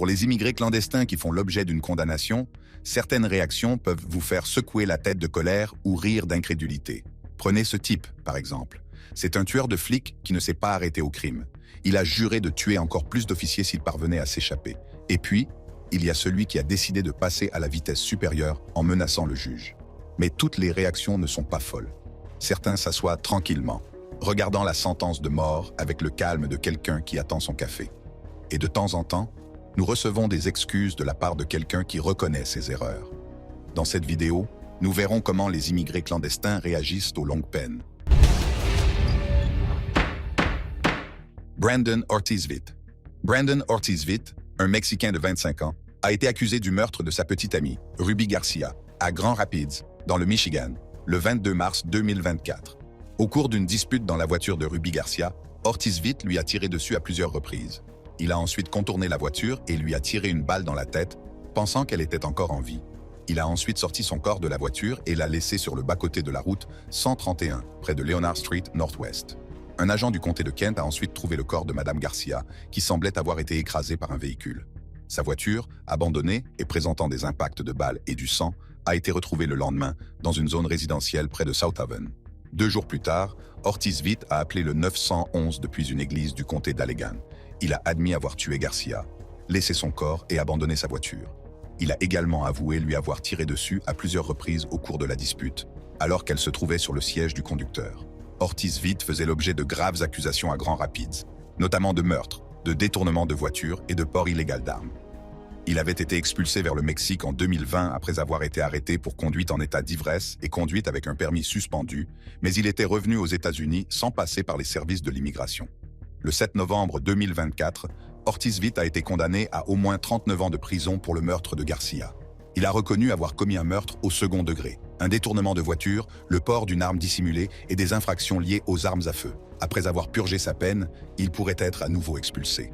Pour les immigrés clandestins qui font l'objet d'une condamnation, certaines réactions peuvent vous faire secouer la tête de colère ou rire d'incrédulité. Prenez ce type, par exemple. C'est un tueur de flics qui ne s'est pas arrêté au crime. Il a juré de tuer encore plus d'officiers s'il parvenait à s'échapper. Et puis, il y a celui qui a décidé de passer à la vitesse supérieure en menaçant le juge. Mais toutes les réactions ne sont pas folles. Certains s'assoient tranquillement, regardant la sentence de mort avec le calme de quelqu'un qui attend son café. Et de temps en temps, nous recevons des excuses de la part de quelqu'un qui reconnaît ses erreurs. Dans cette vidéo, nous verrons comment les immigrés clandestins réagissent aux longues peines. Brandon Ortiz-Witt. Brandon Ortiz-Witt, un Mexicain de 25 ans, a été accusé du meurtre de sa petite amie, Ruby Garcia, à Grand Rapids, dans le Michigan, le 22 mars 2024. Au cours d'une dispute dans la voiture de Ruby Garcia, Ortiz-Witt lui a tiré dessus à plusieurs reprises. Il a ensuite contourné la voiture et lui a tiré une balle dans la tête, pensant qu'elle était encore en vie. Il a ensuite sorti son corps de la voiture et l'a laissé sur le bas-côté de la route 131, près de Leonard Street Northwest. Un agent du comté de Kent a ensuite trouvé le corps de Madame Garcia, qui semblait avoir été écrasée par un véhicule. Sa voiture, abandonnée et présentant des impacts de balles et du sang, a été retrouvée le lendemain dans une zone résidentielle près de South Haven. 2 jours plus tard, Ortiz-Witt a appelé le 911 depuis une église du comté d'Allegan. Il a admis avoir tué Garcia, laissé son corps et abandonné sa voiture. Il a également avoué lui avoir tiré dessus à plusieurs reprises au cours de la dispute, alors qu'elle se trouvait sur le siège du conducteur. Ortiz-Witt faisait l'objet de graves accusations à Grand Rapids, notamment de meurtre, de détournement de voiture et de port illégal d'armes. Il avait été expulsé vers le Mexique en 2020 après avoir été arrêté pour conduite en état d'ivresse et conduite avec un permis suspendu, mais il était revenu aux États-Unis sans passer par les services de l'immigration. Le 7 novembre 2024, Ortiz-Witt a été condamné à au moins 39 ans de prison pour le meurtre de Garcia. Il a reconnu avoir commis un meurtre au second degré, un détournement de voiture, le port d'une arme dissimulée et des infractions liées aux armes à feu. Après avoir purgé sa peine, il pourrait être à nouveau expulsé.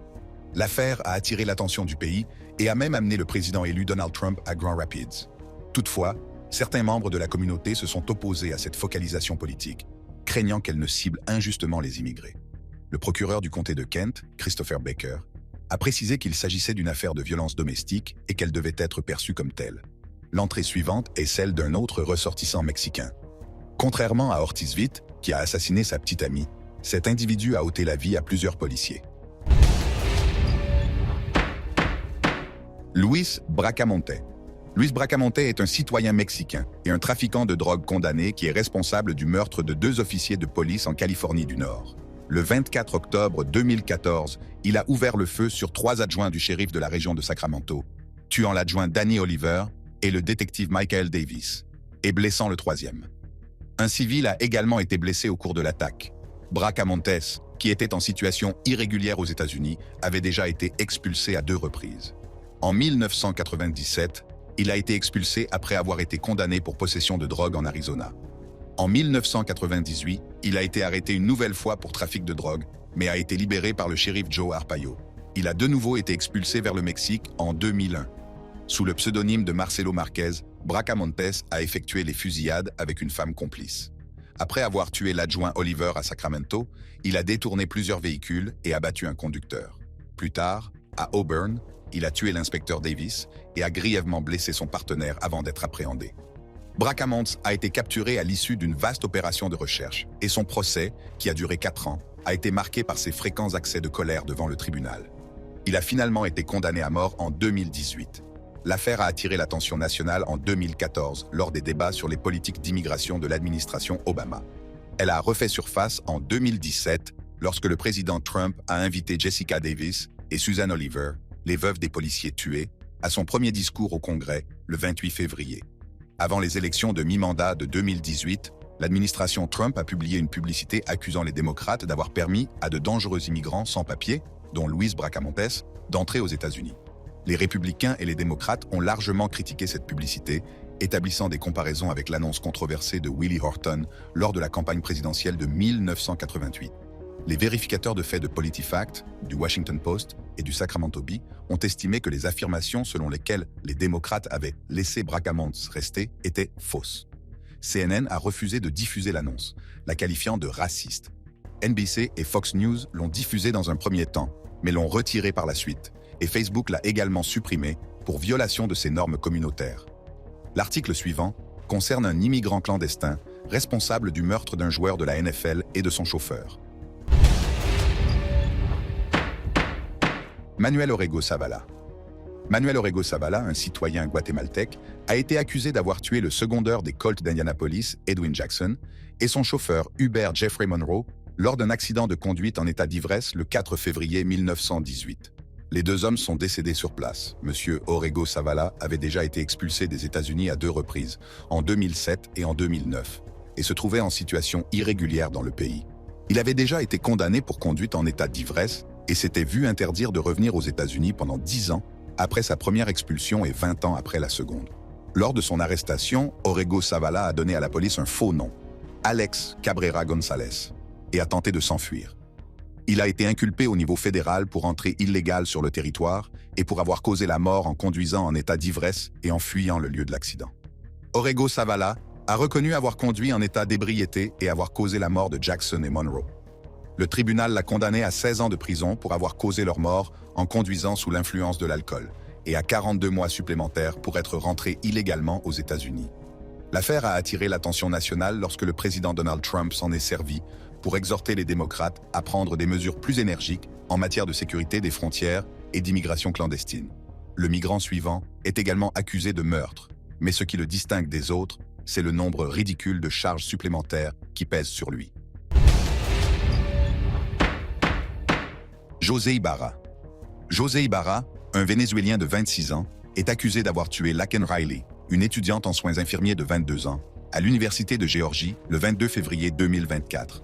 L'affaire a attiré l'attention du pays et a même amené le président élu Donald Trump à Grand Rapids. Toutefois, certains membres de la communauté se sont opposés à cette focalisation politique, craignant qu'elle ne cible injustement les immigrés. Le procureur du comté de Kent, Christopher Baker, a précisé qu'il s'agissait d'une affaire de violence domestique et qu'elle devait être perçue comme telle. L'entrée suivante est celle d'un autre ressortissant mexicain. Contrairement à Ortiz-Witt, qui a assassiné sa petite amie, cet individu a ôté la vie à plusieurs policiers. Luis Bracamonte. Luis Bracamonte est un citoyen mexicain et un trafiquant de drogue condamné qui est responsable du meurtre de 2 officiers de police en Californie du Nord. Le 24 octobre 2014, il a ouvert le feu sur 3 adjoints du shérif de la région de Sacramento, tuant l'adjoint Danny Oliver et le détective Michael Davis, et blessant le 3e. Un civil a également été blessé au cours de l'attaque. Bracamontes, qui était en situation irrégulière aux États-Unis, avait déjà été expulsé à 2 reprises. En 1997, il a été expulsé après avoir été condamné pour possession de drogue en Arizona. En 1998, il a été arrêté une nouvelle fois pour trafic de drogue, mais a été libéré par le shérif Joe Arpaio. Il a de nouveau été expulsé vers le Mexique en 2001. Sous le pseudonyme de Marcelo Marquez, Bracamontes a effectué les fusillades avec une femme complice. Après avoir tué l'adjoint Oliver à Sacramento, il a détourné plusieurs véhicules et abattu un conducteur. Plus tard, à Auburn, il a tué l'inspecteur Davis et a grièvement blessé son partenaire avant d'être appréhendé. Bracamontes a été capturé à l'issue d'une vaste opération de recherche et son procès, qui a duré 4 ans, a été marqué par ses fréquents accès de colère devant le tribunal. Il a finalement été condamné à mort en 2018. L'affaire a attiré l'attention nationale en 2014 lors des débats sur les politiques d'immigration de l'administration Obama. Elle a refait surface en 2017 lorsque le président Trump a invité Jessica Davis et Susan Oliver, les veuves des policiers tués, à son premier discours au Congrès le 28 février. Avant les élections de mi-mandat de 2018, l'administration Trump a publié une publicité accusant les démocrates d'avoir permis à de dangereux immigrants sans papier, dont Luis Bracamontes, d'entrer aux États-Unis. Les républicains et les démocrates ont largement critiqué cette publicité, établissant des comparaisons avec l'annonce controversée de Willie Horton lors de la campagne présidentielle de 1988. Les vérificateurs de faits de PolitiFact, du Washington Post et du Sacramento Bee ont estimé que les affirmations selon lesquelles les démocrates avaient laissé Bracamontes rester étaient fausses. CNN a refusé de diffuser l'annonce, la qualifiant de raciste. NBC et Fox News l'ont diffusée dans un premier temps, mais l'ont retirée par la suite, et Facebook l'a également supprimé pour violation de ses normes communautaires. L'article suivant concerne un immigrant clandestin responsable du meurtre d'un joueur de la NFL et de son chauffeur. Manuel Orrego Zavala. Manuel Orrego Zavala, un citoyen guatémaltèque, a été accusé d'avoir tué le secondeur des Colts d'Indianapolis, Edwin Jackson, et son chauffeur Hubert Jeffrey Monroe lors d'un accident de conduite en état d'ivresse le 4 février 1918. Les deux hommes sont décédés sur place. Monsieur Orrego Zavala avait déjà été expulsé des États-Unis à 2 reprises, en 2007 et en 2009, et se trouvait en situation irrégulière dans le pays. Il avait déjà été condamné pour conduite en état d'ivresse et s'était vu interdire de revenir aux États-Unis pendant 10 ans après sa première expulsion et 20 ans après la seconde. Lors de son arrestation, Orrego Zavala a donné à la police un faux nom, Alex Cabrera González, et a tenté de s'enfuir. Il a été inculpé au niveau fédéral pour entrée illégale sur le territoire et pour avoir causé la mort en conduisant en état d'ivresse et en fuyant le lieu de l'accident. Orrego Zavala a reconnu avoir conduit en état d'ébriété et avoir causé la mort de Jackson et Monroe. Le tribunal l'a condamné à 16 ans de prison pour avoir causé leur mort en conduisant sous l'influence de l'alcool et à 42 mois supplémentaires pour être rentré illégalement aux États-Unis. L'affaire a attiré l'attention nationale lorsque le président Donald Trump s'en est servi pour exhorter les démocrates à prendre des mesures plus énergiques en matière de sécurité des frontières et d'immigration clandestine. Le migrant suivant est également accusé de meurtre, mais ce qui le distingue des autres, c'est le nombre ridicule de charges supplémentaires qui pèsent sur lui. José Ibarra. José Ibarra, un Vénézuélien de 26 ans, est accusé d'avoir tué Laken Riley, une étudiante en soins infirmiers de 22 ans, à l'Université de Géorgie le 22 février 2024.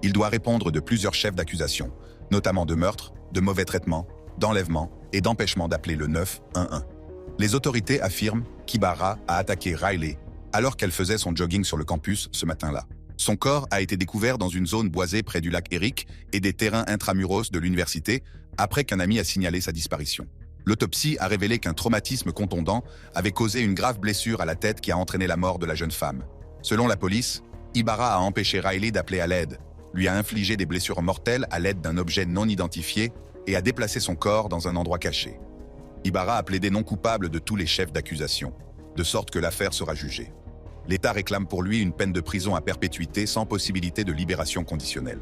Il doit répondre de plusieurs chefs d'accusation, notamment de meurtre, de mauvais traitement, d'enlèvement et d'empêchement d'appeler le 911. Les autorités affirment qu'Ibarra a attaqué Riley alors qu'elle faisait son jogging sur le campus ce matin-là. Son corps a été découvert dans une zone boisée près du lac Erik et des terrains intramuros de l'université après qu'un ami a signalé sa disparition. L'autopsie a révélé qu'un traumatisme contondant avait causé une grave blessure à la tête qui a entraîné la mort de la jeune femme. Selon la police, Ibarra a empêché Riley d'appeler à l'aide, lui a infligé des blessures mortelles à l'aide d'un objet non identifié et a déplacé son corps dans un endroit caché. Ibarra a plaidé non coupable de tous les chefs d'accusation, de sorte que l'affaire sera jugée. L'État réclame pour lui une peine de prison à perpétuité sans possibilité de libération conditionnelle.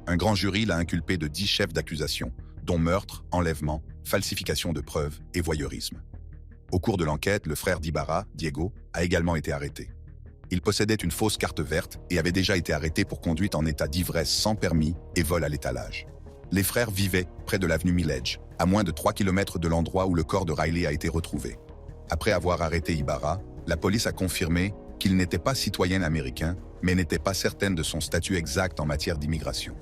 Un grand jury l'a inculpé de 10 chefs d'accusation, dont meurtre, enlèvement, falsification de preuves et voyeurisme. Au cours de l'enquête, le frère d'Ibarra, Diego, a également été arrêté. Il possédait une fausse carte verte et avait déjà été arrêté pour conduite en état d'ivresse sans permis et vol à l'étalage. Les frères vivaient près de l'avenue Milledge, à moins de 3 km de l'endroit où le corps de Riley a été retrouvé. Après avoir arrêté Ibarra, la police a confirmé qu'il n'était pas citoyen américain, mais n'était pas certaine de son statut exact en matière d'immigration.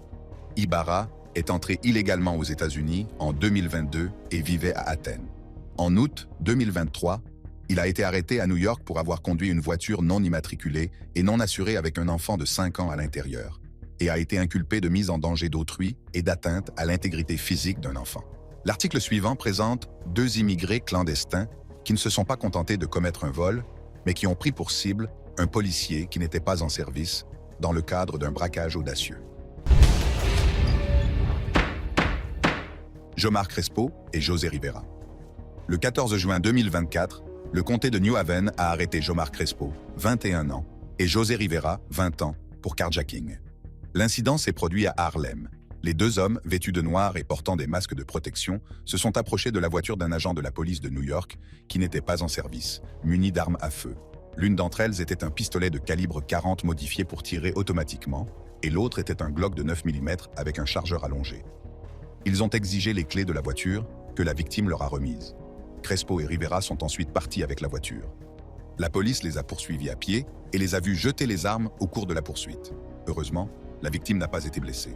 Ibarra est entré illégalement aux États-Unis en 2022 et vivait à Athènes. En août 2023, il a été arrêté à New York pour avoir conduit une voiture non immatriculée et non assurée avec un enfant de 5 ans à l'intérieur, et a été inculpé de mise en danger d'autrui et d'atteinte à l'intégrité physique d'un enfant. L'article suivant présente 2 immigrés clandestins qui ne se sont pas contentés de commettre un vol, mais qui ont pris pour cible un policier qui n'était pas en service dans le cadre d'un braquage audacieux. Jomar Crespo et José Rivera. Le 14 juin 2024, le comté de New Haven a arrêté Jomar Crespo, 21 ans, et José Rivera, 20 ans, pour carjacking. L'incident s'est produit à Harlem. Les 2 hommes, vêtus de noir et portant des masques de protection, se sont approchés de la voiture d'un agent de la police de New York qui n'était pas en service, muni d'armes à feu. L'une d'entre elles était un pistolet de calibre 40 modifié pour tirer automatiquement, et l'autre était un Glock de 9 mm avec un chargeur allongé. Ils ont exigé les clés de la voiture, que la victime leur a remises. Crespo et Rivera sont ensuite partis avec la voiture. La police les a poursuivis à pied et les a vus jeter les armes au cours de la poursuite. Heureusement, la victime n'a pas été blessée.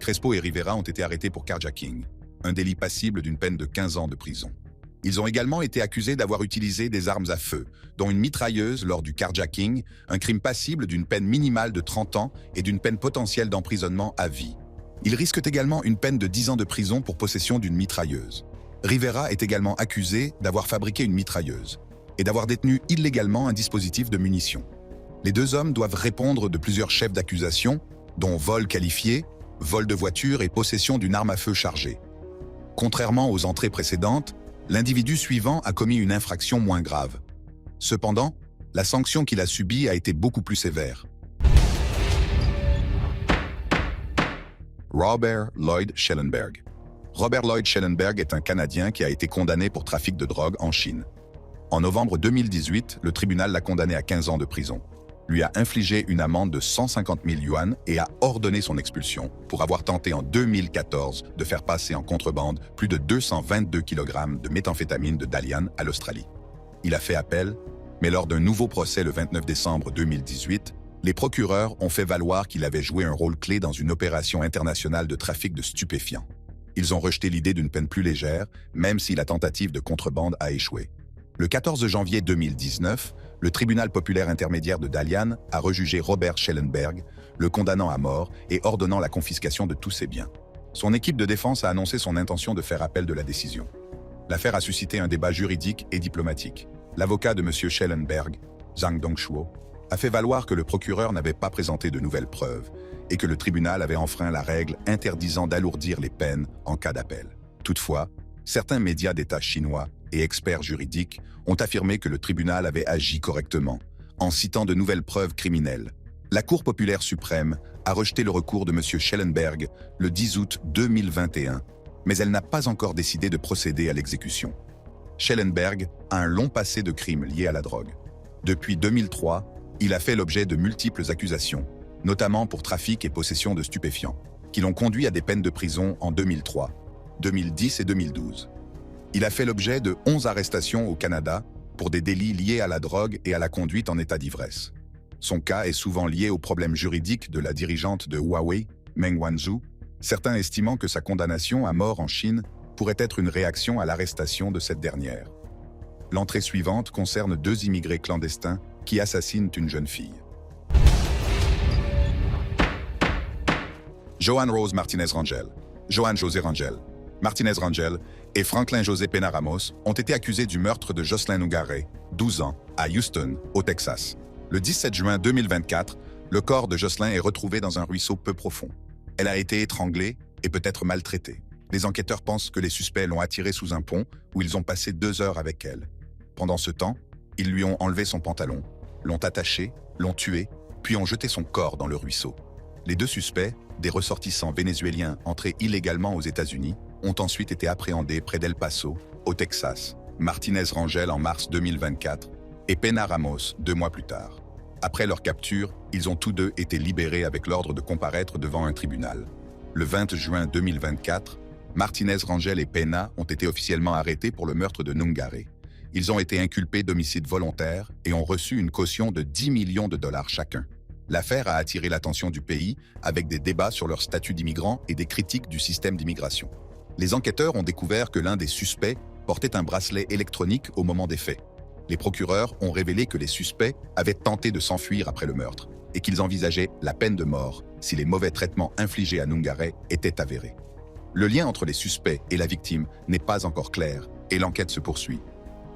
Crespo et Rivera ont été arrêtés pour carjacking, un délit passible d'une peine de 15 ans de prison. Ils ont également été accusés d'avoir utilisé des armes à feu, dont une mitrailleuse lors du carjacking, un crime passible d'une peine minimale de 30 ans et d'une peine potentielle d'emprisonnement à vie. Ils risquent également une peine de 10 ans de prison pour possession d'une mitrailleuse. Rivera est également accusé d'avoir fabriqué une mitrailleuse et d'avoir détenu illégalement un dispositif de munitions. Les 2 hommes doivent répondre de plusieurs chefs d'accusation, dont vol qualifié, vol de voiture et possession d'une arme à feu chargée. Contrairement aux entrées précédentes, l'individu suivant a commis une infraction moins grave. Cependant, la sanction qu'il a subie a été beaucoup plus sévère. Robert Lloyd Schellenberg. Robert Lloyd Schellenberg est un Canadien qui a été condamné pour trafic de drogue en Chine. En novembre 2018, le tribunal l'a condamné à 15 ans de prison, lui a infligé une amende de 150 000 yuan et a ordonné son expulsion pour avoir tenté en 2014 de faire passer en contrebande plus de 222 kg de méthamphétamine de Dalian à l'Australie. Il a fait appel, mais lors d'un nouveau procès le 29 décembre 2018, les procureurs ont fait valoir qu'il avait joué un rôle clé dans une opération internationale de trafic de stupéfiants. Ils ont rejeté l'idée d'une peine plus légère, même si la tentative de contrebande a échoué. Le 14 janvier 2019, le tribunal populaire intermédiaire de Dalian a rejugé Robert Schellenberg, le condamnant à mort et ordonnant la confiscation de tous ses biens. Son équipe de défense a annoncé son intention de faire appel de la décision. L'affaire a suscité un débat juridique et diplomatique. L'avocat de M. Schellenberg, Zhang Dongshuo, a fait valoir que le procureur n'avait pas présenté de nouvelles preuves et que le tribunal avait enfreint la règle interdisant d'alourdir les peines en cas d'appel. Toutefois, certains médias d'État chinois et experts juridiques ont affirmé que le tribunal avait agi correctement, en citant de nouvelles preuves criminelles. La Cour populaire suprême a rejeté le recours de M. Schellenberg le 10 août 2021, mais elle n'a pas encore décidé de procéder à l'exécution. Schellenberg a un long passé de crimes liés à la drogue. Depuis 2003, il a fait l'objet de multiples accusations, notamment pour trafic et possession de stupéfiants, qui l'ont conduit à des peines de prison en 2003, 2010 et 2012. Il a fait l'objet de 11 arrestations au Canada pour des délits liés à la drogue et à la conduite en état d'ivresse. Son cas est souvent lié aux problèmes juridiques de la dirigeante de Huawei, Meng Wanzhou, certains estimant que sa condamnation à mort en Chine pourrait être une réaction à l'arrestation de cette dernière. L'entrée suivante concerne 2 immigrés clandestins qui assassinent une jeune fille. Joan Rose Martinez Rangel, Joan José Rangel, Martinez Rangel et Franklin José Pena Ramos ont été accusés du meurtre de Jocelyn Noungaré, 12 ans, à Houston, au Texas. Le 17 juin 2024, le corps de Jocelyn est retrouvé dans un ruisseau peu profond. Elle a été étranglée et peut-être maltraitée. Les enquêteurs pensent que les suspects l'ont attirée sous un pont où ils ont passé 2 heures avec elle. Pendant ce temps, ils lui ont enlevé son pantalon, l'ont attachée, l'ont tuée, puis ont jeté son corps dans le ruisseau. Les 2 suspects, des ressortissants vénézuéliens entrés illégalement aux États-Unis, ont ensuite été appréhendés près d'El Paso, au Texas, Martinez Rangel en mars 2024 et Pena Ramos 2 mois plus tard. Après leur capture, ils ont tous 2 été libérés avec l'ordre de comparaître devant un tribunal. Le 20 juin 2024, Martinez Rangel et Pena ont été officiellement arrêtés pour le meurtre de Noungaré. Ils ont été inculpés d'homicide volontaire et ont reçu une caution de 10 millions de dollars chacun. L'affaire a attiré l'attention du pays avec des débats sur leur statut d'immigrant et des critiques du système d'immigration. Les enquêteurs ont découvert que l'un des suspects portait un bracelet électronique au moment des faits. Les procureurs ont révélé que les suspects avaient tenté de s'enfuir après le meurtre et qu'ils envisageaient la peine de mort si les mauvais traitements infligés à Noungaré étaient avérés. Le lien entre les suspects et la victime n'est pas encore clair et l'enquête se poursuit.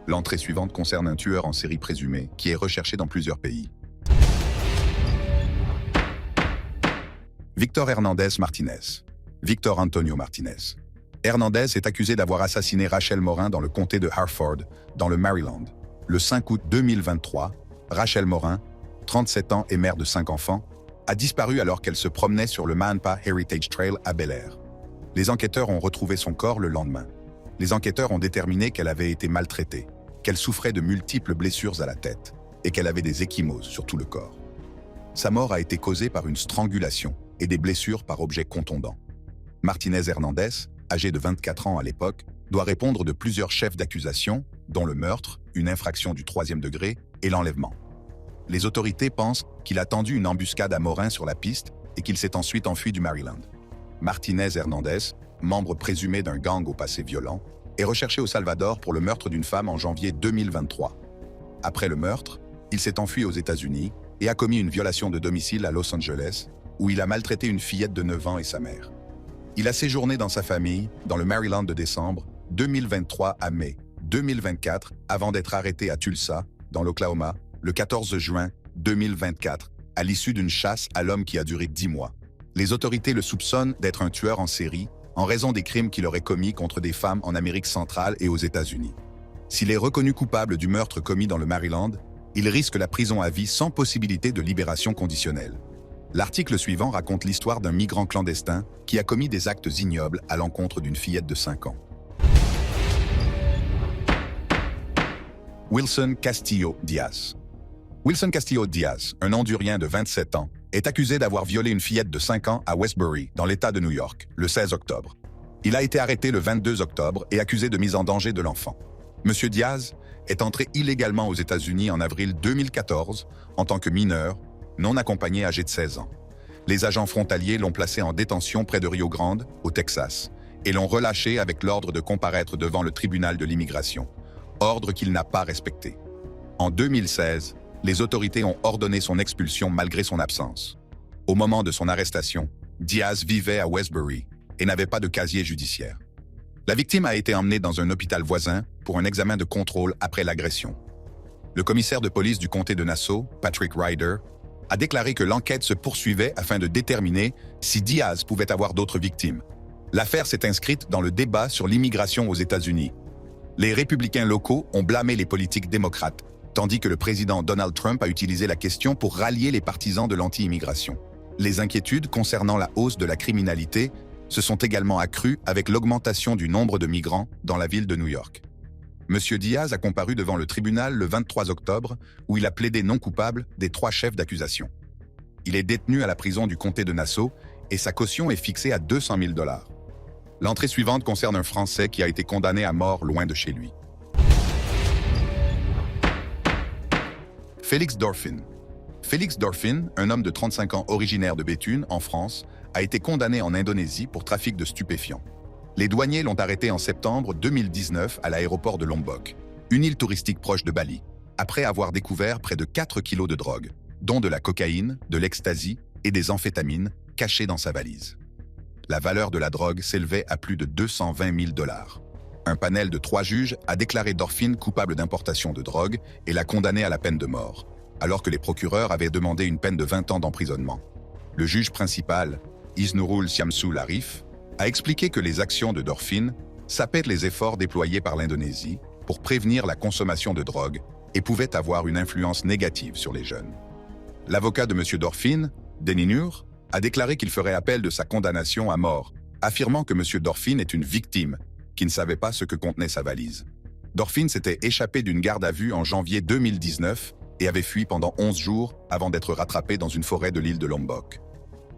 L'entrée suivante concerne un tueur en série présumé qui est recherché dans plusieurs pays. Victor Hernandez Martinez. Victor Antonio Martinez. Hernandez est accusé d'avoir assassiné Rachel Morin dans le comté de Harford, dans le Maryland. Le 5 août 2023, Rachel Morin, 37 ans et mère de 5 enfants, a disparu alors qu'elle se promenait sur le Manpa Heritage Trail à Bel Air. Les enquêteurs ont retrouvé son corps le lendemain. Les enquêteurs ont déterminé qu'elle avait été maltraitée, qu'elle souffrait de multiples blessures à la tête et qu'elle avait des ecchymoses sur tout le corps. Sa mort a été causée par une strangulation et des blessures par objets contondants. Martinez Hernandez, âgé de 24 ans à l'époque, doit répondre de plusieurs chefs d'accusation, dont le meurtre, une infraction du 3e degré et l'enlèvement. Les autorités pensent qu'il a tendu une embuscade à Morin sur la piste et qu'il s'est ensuite enfui du Maryland. Martinez Hernandez, membre présumé d'un gang au passé violent, est recherché au Salvador pour le meurtre d'une femme en janvier 2023. Après le meurtre, il s'est enfui aux États-Unis et a commis une violation de domicile à Los Angeles, où il a maltraité une fillette de 9 ans et sa mère. Il a séjourné dans sa famille, dans le Maryland de décembre 2023 à mai 2024, avant d'être arrêté à Tulsa, dans l'Oklahoma, le 14 juin 2024, à l'issue d'une chasse à l'homme qui a duré 10 mois. Les autorités le soupçonnent d'être un tueur en série en raison des crimes qu'il aurait commis contre des femmes en Amérique centrale et aux États-Unis. S'il est reconnu coupable du meurtre commis dans le Maryland, il risque la prison à vie sans possibilité de libération conditionnelle. L'article suivant raconte l'histoire d'un migrant clandestin qui a commis des actes ignobles à l'encontre d'une fillette de 5 ans. Wilson Castillo Diaz. Wilson Castillo Diaz, un Hondurien de 27 ans, est accusé d'avoir violé une fillette de 5 ans à Westbury, dans l'État de New York, le 16 octobre. Il a été arrêté le 22 octobre et accusé de mise en danger de l'enfant. Monsieur Diaz est entré illégalement aux États-Unis en avril 2014 en tant que mineur, non accompagné âgé de 16 ans. Les agents frontaliers l'ont placé en détention près de Rio Grande, au Texas, et l'ont relâché avec l'ordre de comparaître devant le tribunal de l'immigration, ordre qu'il n'a pas respecté. En 2016, les autorités ont ordonné son expulsion malgré son absence. Au moment de son arrestation, Diaz vivait à Westbury et n'avait pas de casier judiciaire. La victime a été emmenée dans un hôpital voisin pour un examen de contrôle après l'agression. Le commissaire de police du comté de Nassau, Patrick Ryder, a déclaré que l'enquête se poursuivait afin de déterminer si Diaz pouvait avoir d'autres victimes. L'affaire s'est inscrite dans le débat sur l'immigration aux États-Unis. Les républicains locaux ont blâmé les politiques démocrates, tandis que le président Donald Trump a utilisé la question pour rallier les partisans de l'anti-immigration. Les inquiétudes concernant la hausse de la criminalité se sont également accrues avec l'augmentation du nombre de migrants dans la ville de New York. Monsieur Diaz a comparu devant le tribunal le 23 octobre, où il a plaidé non coupable des 3 chefs d'accusation. Il est détenu à la prison du comté de Nassau et sa caution est fixée à $200 000. L'entrée suivante concerne un Français qui a été condamné à mort loin de chez lui. Félix Dorfin. Félix Dorfin, un homme de 35 ans originaire de Béthune, en France, a été condamné en Indonésie pour trafic de stupéfiants. Les douaniers l'ont arrêté en septembre 2019 à l'aéroport de Lombok, une île touristique proche de Bali, après avoir découvert près de 4 kilos de drogue, dont de la cocaïne, de l'ecstasy et des amphétamines cachées dans sa valise. La valeur de la drogue s'élevait à plus de $220 000. Un panel de 3 juges a déclaré Dorfin coupable d'importation de drogue et l'a condamné à la peine de mort, alors que les procureurs avaient demandé une peine de 20 ans d'emprisonnement. Le juge principal, Isnurul Syamsul Arif, a expliqué que les actions de Dorfin sapaient les efforts déployés par l'Indonésie pour prévenir la consommation de drogue et pouvaient avoir une influence négative sur les jeunes. L'avocat de M. Dorfin, Denny Nur, a déclaré qu'il ferait appel de sa condamnation à mort, affirmant que M. Dorfin est une victime qui ne savait pas ce que contenait sa valise. Dorfin s'était échappé d'une garde à vue en janvier 2019 et avait fui pendant 11 jours avant d'être rattrapé dans une forêt de l'île de Lombok.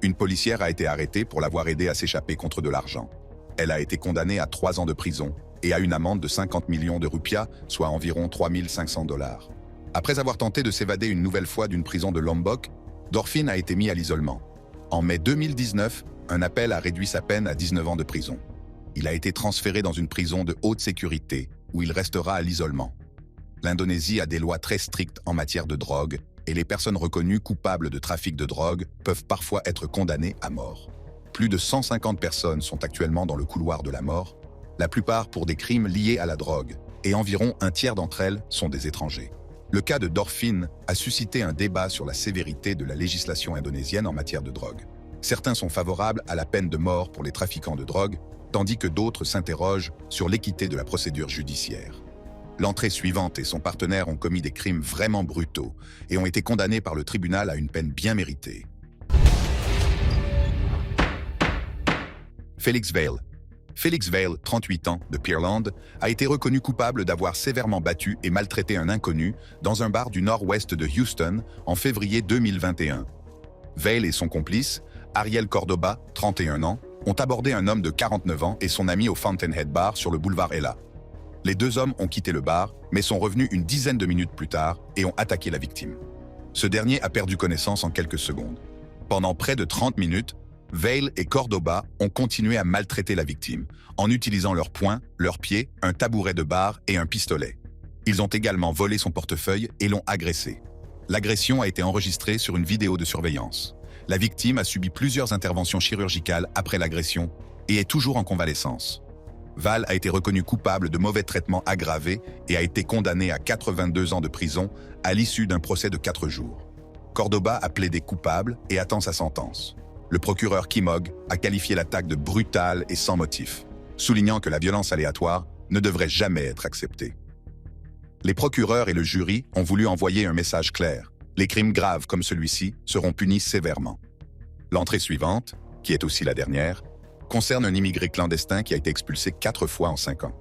Une policière a été arrêtée pour l'avoir aidé à s'échapper contre de l'argent. Elle a été condamnée à 3 ans de prison et à une amende de 50 millions de rupiahs, soit environ $3 500. Après avoir tenté de s'évader une nouvelle fois d'une prison de Lombok, Dorfin a été mis à l'isolement. En mai 2019, un appel a réduit sa peine à 19 ans de prison. Il a été transféré dans une prison de haute sécurité, où il restera à l'isolement. L'Indonésie a des lois très strictes en matière de drogue, et les personnes reconnues coupables de trafic de drogue peuvent parfois être condamnées à mort. Plus de 150 personnes sont actuellement dans le couloir de la mort, la plupart pour des crimes liés à la drogue, et environ un tiers d'entre elles sont des étrangers. Le cas de Dorfin a suscité un débat sur la sévérité de la législation indonésienne en matière de drogue. Certains sont favorables à la peine de mort pour les trafiquants de drogue, tandis que d'autres s'interrogent sur l'équité de la procédure judiciaire. L'entrée suivante et son partenaire ont commis des crimes vraiment brutaux et ont été condamnés par le tribunal à une peine bien méritée. Félix Vale. Félix Vale, 38 ans, de Pearland, a été reconnu coupable d'avoir sévèrement battu et maltraité un inconnu dans un bar du nord-ouest de Houston en février 2021. Vale et son complice, Ariel Cordoba, 31 ans, ont abordé un homme de 49 ans et son ami au Fountainhead Bar sur le boulevard Ella. Les 2 hommes ont quitté le bar, mais sont revenus une dizaine de minutes plus tard et ont attaqué la victime. Ce dernier a perdu connaissance en quelques secondes. Pendant près de 30 minutes, Vale et Cordoba ont continué à maltraiter la victime, en utilisant leurs poings, leurs pieds, un tabouret de bar et un pistolet. Ils ont également volé son portefeuille et l'ont agressé. L'agression a été enregistrée sur une vidéo de surveillance. La victime a subi plusieurs interventions chirurgicales après l'agression et est toujours en convalescence. Vale a été reconnu coupable de mauvais traitements aggravés et a été condamné à 82 ans de prison à l'issue d'un procès de 4 jours. Cordoba a plaidé coupable et attend sa sentence. Le procureur Kim Hogg a qualifié l'attaque de brutale et sans motif, soulignant que la violence aléatoire ne devrait jamais être acceptée. Les procureurs et le jury ont voulu envoyer un message clair. Les crimes graves comme celui-ci seront punis sévèrement. L'entrée suivante, qui est aussi la dernière, concerne un immigré clandestin qui a été expulsé 4 fois en 5 ans.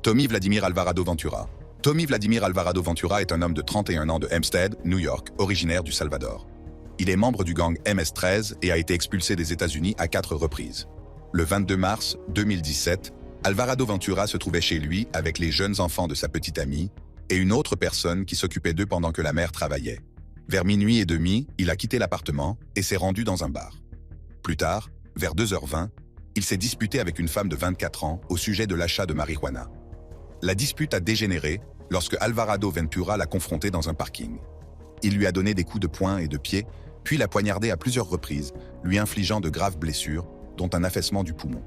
Tommy Vladimir Alvarado Ventura. Tommy Vladimir Alvarado Ventura est un homme de 31 ans de Hempstead, New York, originaire du Salvador. Il est membre du gang MS-13 et a été expulsé des États-Unis à 4 reprises. Le 22 mars 2017, Alvarado Ventura se trouvait chez lui avec les jeunes enfants de sa petite amie et une autre personne qui s'occupait d'eux pendant que la mère travaillait. Vers minuit et demi, il a quitté l'appartement et s'est rendu dans un bar. Plus tard, vers 2h20, il s'est disputé avec une femme de 24 ans au sujet de l'achat de marijuana. La dispute a dégénéré lorsque Alvarado Ventura l'a confronté dans un parking. Il lui a donné des coups de poing et de pied, puis l'a poignardé à plusieurs reprises, lui infligeant de graves blessures, dont un affaissement du poumon.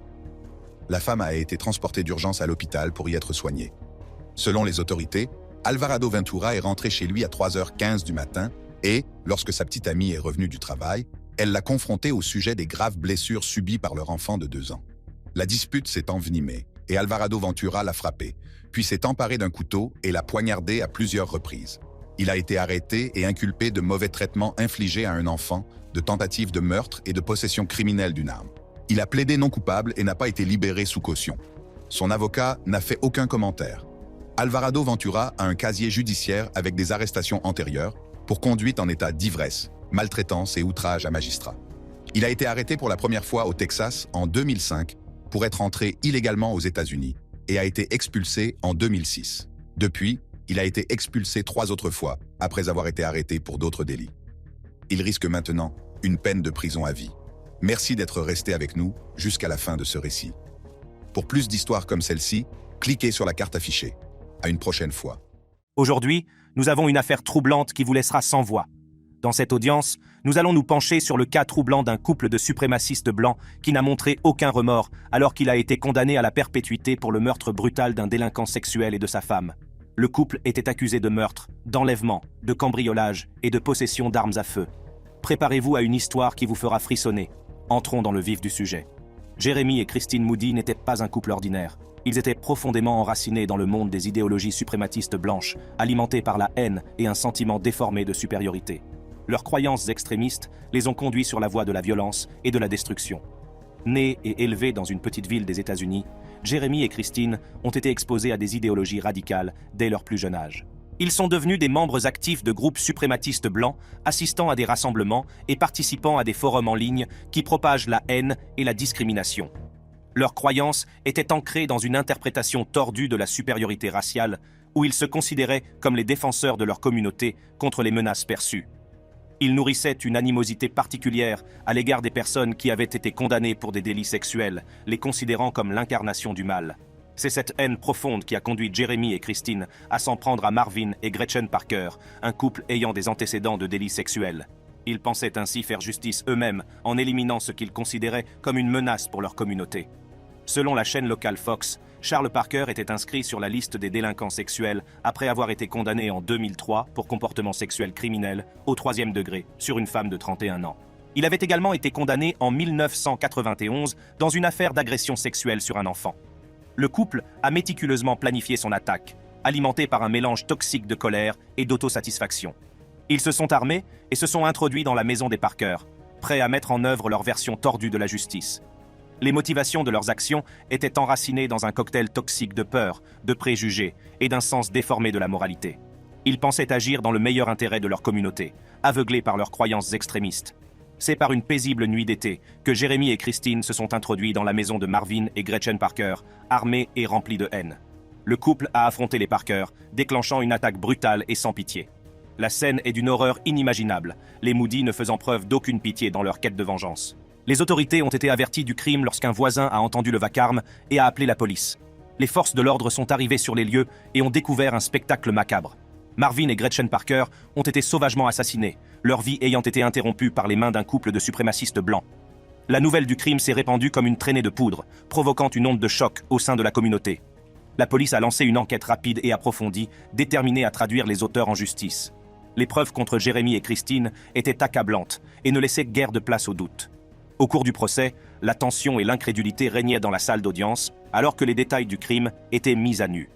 La femme a été transportée d'urgence à l'hôpital pour y être soignée. Selon les autorités, Alvarado Ventura est rentré chez lui à 3h15 du matin et, lorsque sa petite amie est revenue du travail, elle l'a confronté au sujet des graves blessures subies par leur enfant de 2 ans. La dispute s'est envenimée et Alvarado Ventura l'a frappé, puis s'est emparé d'un couteau et l'a poignardé à plusieurs reprises. Il a été arrêté et inculpé de mauvais traitements infligés à un enfant, de tentative de meurtre et de possession criminelle d'une arme. Il a plaidé non coupable et n'a pas été libéré sous caution. Son avocat n'a fait aucun commentaire. Alvarado Ventura a un casier judiciaire avec des arrestations antérieures pour conduite en état d'ivresse, maltraitance et outrage à magistrat. Il a été arrêté pour la première fois au Texas en 2005 pour être entré illégalement aux États-Unis et a été expulsé en 2006. Depuis, il a été expulsé 3 autres fois après avoir été arrêté pour d'autres délits. Il risque maintenant une peine de prison à vie. Merci d'être resté avec nous jusqu'à la fin de ce récit. Pour plus d'histoires comme celle-ci, cliquez sur la carte affichée. À une prochaine fois. Aujourd'hui, nous avons une affaire troublante qui vous laissera sans voix. Dans cette audience, nous allons nous pencher sur le cas troublant d'un couple de suprémacistes blancs qui n'a montré aucun remords alors qu'il a été condamné à la perpétuité pour le meurtre brutal d'un délinquant sexuel et de sa femme. Le couple était accusé de meurtre, d'enlèvement, de cambriolage et de possession d'armes à feu. Préparez-vous à une histoire qui vous fera frissonner. Entrons dans le vif du sujet. Jeremy et Christine Moody n'étaient pas un couple ordinaire. Ils étaient profondément enracinés dans le monde des idéologies suprématistes blanches, alimentées par la haine et un sentiment déformé de supériorité. Leurs croyances extrémistes les ont conduits sur la voie de la violence et de la destruction. Nés et élevés dans une petite ville des États-Unis, Jeremy et Christine ont été exposés à des idéologies radicales dès leur plus jeune âge. Ils sont devenus des membres actifs de groupes suprématistes blancs, assistant à des rassemblements et participant à des forums en ligne qui propagent la haine et la discrimination. Leurs croyances étaient ancrées dans une interprétation tordue de la supériorité raciale, où ils se considéraient comme les défenseurs de leur communauté contre les menaces perçues. Ils nourrissaient une animosité particulière à l'égard des personnes qui avaient été condamnées pour des délits sexuels, les considérant comme l'incarnation du mal. C'est cette haine profonde qui a conduit Jeremy et Christine à s'en prendre à Marvin et Gretchen Parker, un couple ayant des antécédents de délits sexuels. Ils pensaient ainsi faire justice eux-mêmes en éliminant ce qu'ils considéraient comme une menace pour leur communauté. Selon la chaîne locale Fox, Charles Parker était inscrit sur la liste des délinquants sexuels après avoir été condamné en 2003 pour comportement sexuel criminel au 3e degré sur une femme de 31 ans. Il avait également été condamné en 1991 dans une affaire d'agression sexuelle sur un enfant. Le couple a méticuleusement planifié son attaque, alimenté par un mélange toxique de colère et d'autosatisfaction. Ils se sont armés et se sont introduits dans la maison des Parker, prêts à mettre en œuvre leur version tordue de la justice. Les motivations de leurs actions étaient enracinées dans un cocktail toxique de peur, de préjugés et d'un sens déformé de la moralité. Ils pensaient agir dans le meilleur intérêt de leur communauté, aveuglés par leurs croyances extrémistes. C'est par une paisible nuit d'été que Jeremy et Christine se sont introduits dans la maison de Marvin et Gretchen Parker, armés et remplis de haine. Le couple a affronté les Parker, déclenchant une attaque brutale et sans pitié. La scène est d'une horreur inimaginable, les Moody ne faisant preuve d'aucune pitié dans leur quête de vengeance. Les autorités ont été averties du crime lorsqu'un voisin a entendu le vacarme et a appelé la police. Les forces de l'ordre sont arrivées sur les lieux et ont découvert un spectacle macabre. Marvin et Gretchen Parker ont été sauvagement assassinés, leur vie ayant été interrompue par les mains d'un couple de suprémacistes blancs. La nouvelle du crime s'est répandue comme une traînée de poudre, provoquant une onde de choc au sein de la communauté. La police a lancé une enquête rapide et approfondie, déterminée à traduire les auteurs en justice. Les preuves contre Jérémy et Christine étaient accablantes et ne laissaient guère de place au doute. Au cours du procès, la tension et l'incrédulité régnaient dans la salle d'audience, alors que les détails du crime étaient mis à nu.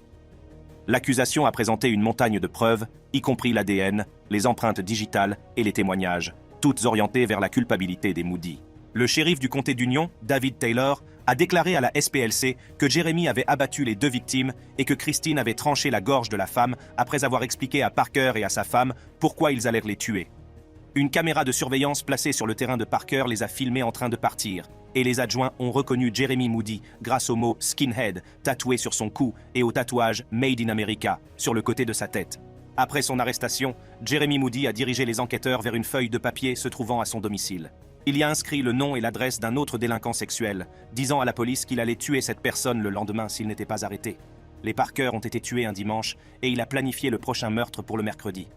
L'accusation a présenté une montagne de preuves, y compris l'ADN, les empreintes digitales et les témoignages, toutes orientées vers la culpabilité des Moody. Le shérif du comté d'Union, David Taylor, a déclaré à la SPLC que Jérémy avait abattu les deux victimes et que Christine avait tranché la gorge de la femme après avoir expliqué à Parker et à sa femme pourquoi ils allèrent les tuer. Une caméra de surveillance placée sur le terrain de Parker les a filmés en train de partir, et les adjoints ont reconnu Jérémy Moody grâce au mot « skinhead » tatoué sur son cou et au tatouage « Made in America » sur le côté de sa tête. Après son arrestation, Jérémy Moody a dirigé les enquêteurs vers une feuille de papier se trouvant à son domicile. Il y a inscrit le nom et l'adresse d'un autre délinquant sexuel, disant à la police qu'il allait tuer cette personne le lendemain s'il n'était pas arrêté. Les Parker ont été tués un dimanche et il a planifié le prochain meurtre pour le mercredi.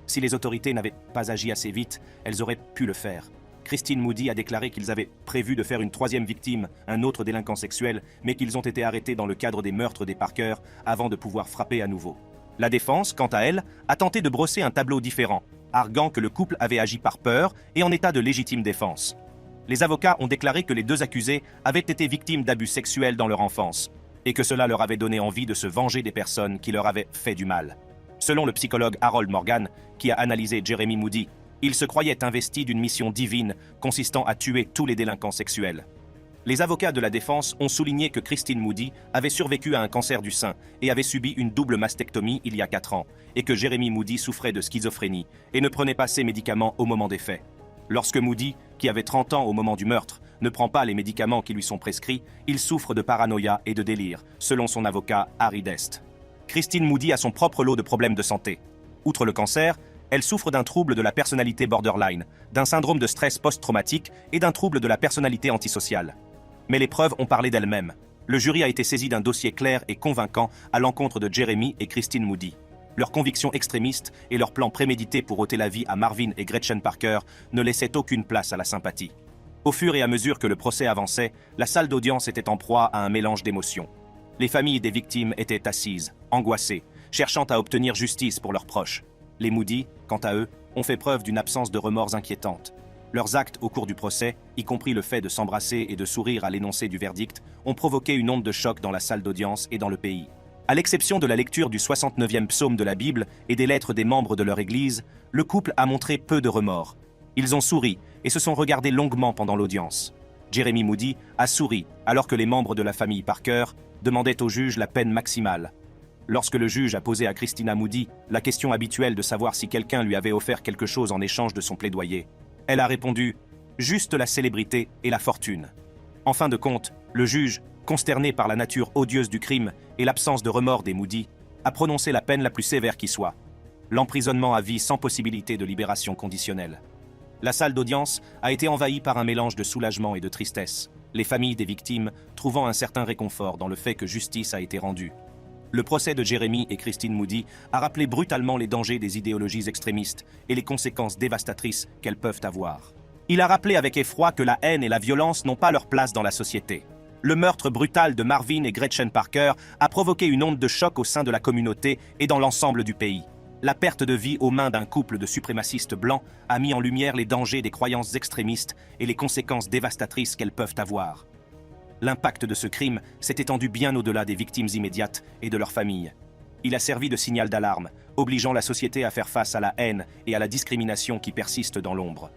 Si les autorités n'avaient pas agi assez vite, elles auraient pu le faire. Christine Moody a déclaré qu'ils avaient prévu de faire une troisième victime, un autre délinquant sexuel, mais qu'ils ont été arrêtés dans le cadre des meurtres des Parker avant de pouvoir frapper à nouveau. La défense, quant à elle, a tenté de brosser un tableau différent, arguant que le couple avait agi par peur et en état de légitime défense. Les avocats ont déclaré que les deux accusés avaient été victimes d'abus sexuels dans leur enfance, et que cela leur avait donné envie de se venger des personnes qui leur avaient fait du mal. Selon le psychologue Harold Morgan, qui a analysé Jérémy Moody, il se croyait investi d'une mission divine consistant à tuer tous les délinquants sexuels. Les avocats de la défense ont souligné que Christine Moody avait survécu à un cancer du sein et avait subi une double mastectomie il y a 4 ans, et que Jérémy Moody souffrait de schizophrénie et ne prenait pas ses médicaments au moment des faits. Lorsque Moody, qui avait 30 ans au moment du meurtre, ne prend pas les médicaments qui lui sont prescrits, il souffre de paranoïa et de délire, selon son avocat Harry Dest. Christine Moody a son propre lot de problèmes de santé. Outre le cancer, elle souffre d'un trouble de la personnalité borderline, d'un syndrome de stress post-traumatique et d'un trouble de la personnalité antisociale. Mais les preuves ont parlé d'elles-mêmes. Le jury a été saisi d'un dossier clair et convaincant à l'encontre de Jérémy et Christine Moody. Leurs convictions extrémistes et leur plan prémédité pour ôter la vie à Marvin et Gretchen Parker ne laissaient aucune place à la sympathie. Au fur et à mesure que le procès avançait, la salle d'audience était en proie à un mélange d'émotions. Les familles des victimes étaient assises, angoissées, cherchant à obtenir justice pour leurs proches. Les Moody, quant à eux, ont fait preuve d'une absence de remords inquiétante. Leurs actes au cours du procès, y compris le fait de s'embrasser et de sourire à l'énoncé du verdict, ont provoqué une onde de choc dans la salle d'audience et dans le pays. À l'exception de la lecture du 69e psaume de la Bible et des lettres des membres de leur église, le couple a montré peu de remords. Ils ont souri et se sont regardés longuement pendant l'audience. Jérémy Moody a souri alors que les membres de la famille Parker demandaient au juge la peine maximale. Lorsque le juge a posé à Christina Moody la question habituelle de savoir si quelqu'un lui avait offert quelque chose en échange de son plaidoyer, elle a répondu « juste la célébrité et la fortune ». En fin de compte, le juge, consterné par la nature odieuse du crime et l'absence de remords des Moody, a prononcé la peine la plus sévère qui soit, l'emprisonnement à vie sans possibilité de libération conditionnelle. La salle d'audience a été envahie par un mélange de soulagement et de tristesse, les familles des victimes trouvant un certain réconfort dans le fait que justice a été rendue. Le procès de Jérémy et Christine Moody a rappelé brutalement les dangers des idéologies extrémistes et les conséquences dévastatrices qu'elles peuvent avoir. Il a rappelé avec effroi que la haine et la violence n'ont pas leur place dans la société. Le meurtre brutal de Marvin et Gretchen Parker a provoqué une onde de choc au sein de la communauté et dans l'ensemble du pays. La perte de vie aux mains d'un couple de suprémacistes blancs a mis en lumière les dangers des croyances extrémistes et les conséquences dévastatrices qu'elles peuvent avoir. L'impact de ce crime s'est étendu bien au-delà des victimes immédiates et de leurs familles. Il a servi de signal d'alarme, obligeant la société à faire face à la haine et à la discrimination qui persistent dans l'ombre.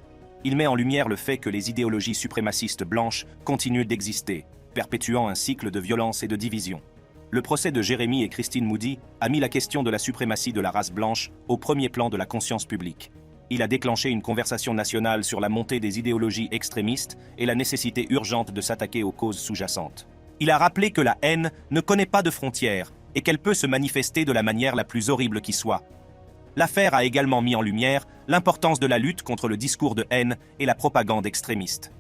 Il met en lumière le fait que les idéologies suprémacistes blanches continuent d'exister, perpétuant un cycle de violence et de division. Le procès de Jérémy et Christine Moody a mis la question de la suprématie de la race blanche au premier plan de la conscience publique. Il a déclenché une conversation nationale sur la montée des idéologies extrémistes et la nécessité urgente de s'attaquer aux causes sous-jacentes. Il a rappelé que la haine ne connaît pas de frontières et qu'elle peut se manifester de la manière la plus horrible qui soit. L'affaire a également mis en lumière l'importance de la lutte contre le discours de haine et la propagande extrémiste.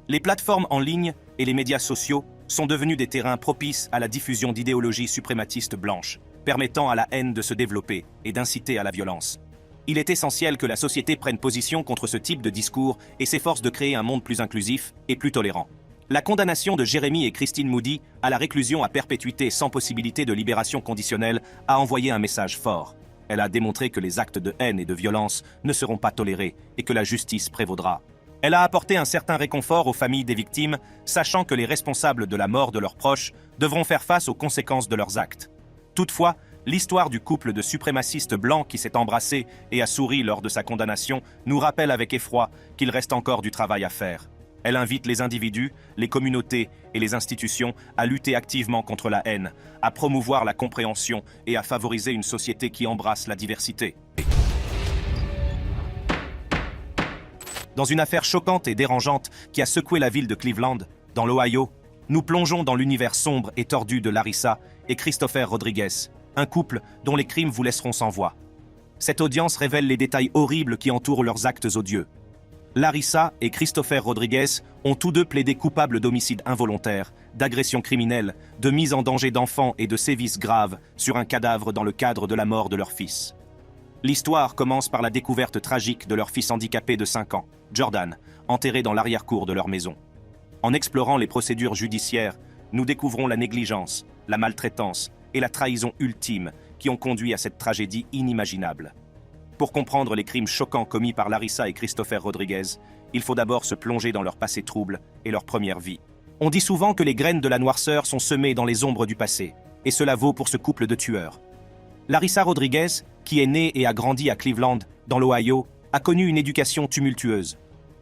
Les plateformes en ligne et les médias sociaux sont devenus des terrains propices à la diffusion d'idéologies suprématistes blanches, permettant à la haine de se développer et d'inciter à la violence. Il est essentiel que la société prenne position contre ce type de discours et s'efforce de créer un monde plus inclusif et plus tolérant. La condamnation de Jérémy et Christine Moody à la réclusion à perpétuité sans possibilité de libération conditionnelle a envoyé un message fort. Elle a démontré que les actes de haine et de violence ne seront pas tolérés et que la justice prévaudra. Elle a apporté un certain réconfort aux familles des victimes, sachant que les responsables de la mort de leurs proches devront faire face aux conséquences de leurs actes. Toutefois, l'histoire du couple de suprémacistes blancs qui s'est embrassé et a souri lors de sa condamnation nous rappelle avec effroi qu'il reste encore du travail à faire. Elle invite les individus, les communautés et les institutions à lutter activement contre la haine, à promouvoir la compréhension et à favoriser une société qui embrasse la diversité. Dans une affaire choquante et dérangeante qui a secoué la ville de Cleveland, dans l'Ohio, nous plongeons dans l'univers sombre et tordu de Larissa et Christopher Rodriguez, un couple dont les crimes vous laisseront sans voix. Cette audience révèle les détails horribles qui entourent leurs actes odieux. Larissa et Christopher Rodriguez ont tous deux plaidé coupables d'homicide involontaire, d'agression criminelle, de mise en danger d'enfants et de sévices graves sur un cadavre dans le cadre de la mort de leur fils. L'histoire commence par la découverte tragique de leur fils handicapé de 5 ans, Jordan, enterré dans l'arrière-cour de leur maison. En explorant les procédures judiciaires, nous découvrons la négligence, la maltraitance et la trahison ultime qui ont conduit à cette tragédie inimaginable. Pour comprendre les crimes choquants commis par Larissa et Christopher Rodriguez, il faut d'abord se plonger dans leur passé trouble et leur première vie. On dit souvent que les graines de la noirceur sont semées dans les ombres du passé, et cela vaut pour ce couple de tueurs. Larissa Rodriguez, qui est née et a grandi à Cleveland, dans l'Ohio, a connu une éducation tumultueuse.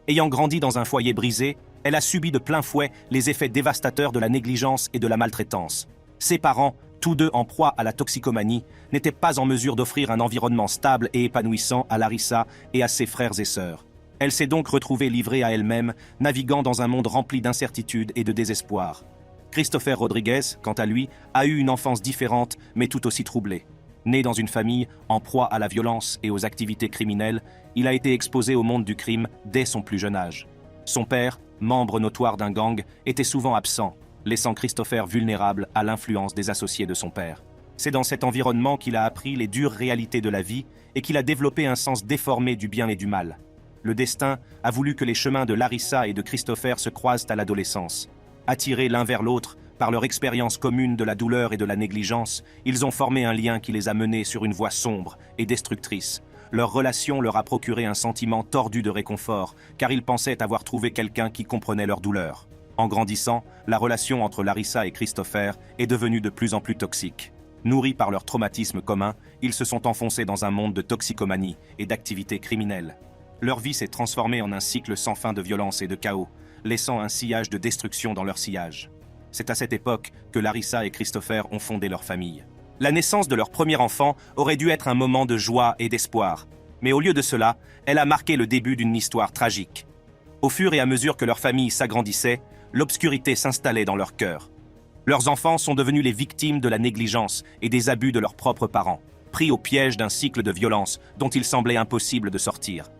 Ayant grandi dans un foyer brisé, elle a subi de plein fouet les effets dévastateurs de la négligence et de la maltraitance. Ses parents, tous deux en proie à la toxicomanie, n'étaient pas en mesure d'offrir un environnement stable et épanouissant à Larissa et à ses frères et sœurs. Elle s'est donc retrouvée livrée à elle-même, naviguant dans un monde rempli d'incertitude et de désespoir. Christopher Rodriguez, quant à lui, a eu une enfance différente, mais tout aussi troublée. Né dans une famille en proie à la violence et aux activités criminelles, il a été exposé au monde du crime dès son plus jeune âge. Son père, membre notoire d'un gang, était souvent absent, laissant Christopher vulnérable à l'influence des associés de son père. C'est dans cet environnement qu'il a appris les dures réalités de la vie et qu'il a développé un sens déformé du bien et du mal. Le destin a voulu que les chemins de Larissa et de Christopher se croisent à l'adolescence. Attirés l'un vers l'autre par leur expérience commune de la douleur et de la négligence, ils ont formé un lien qui les a menés sur une voie sombre et destructrice. Leur relation leur a procuré un sentiment tordu de réconfort, car ils pensaient avoir trouvé quelqu'un qui comprenait leur douleur. En grandissant, la relation entre Larissa et Christopher est devenue de plus en plus toxique. Nourris par leur traumatisme commun, ils se sont enfoncés dans un monde de toxicomanie et d'activités criminelles. Leur vie s'est transformée en un cycle sans fin de violence et de chaos, laissant un sillage de destruction dans leur sillage. C'est à cette époque que Larissa et Christopher ont fondé leur famille. La naissance de leur premier enfant aurait dû être un moment de joie et d'espoir, mais au lieu de cela, elle a marqué le début d'une histoire tragique. Au fur et à mesure que leur famille s'agrandissait, l'obscurité s'installait dans leur cœur. Leurs enfants sont devenus les victimes de la négligence et des abus de leurs propres parents, pris au piège d'un cycle de violence dont il semblait impossible de sortir.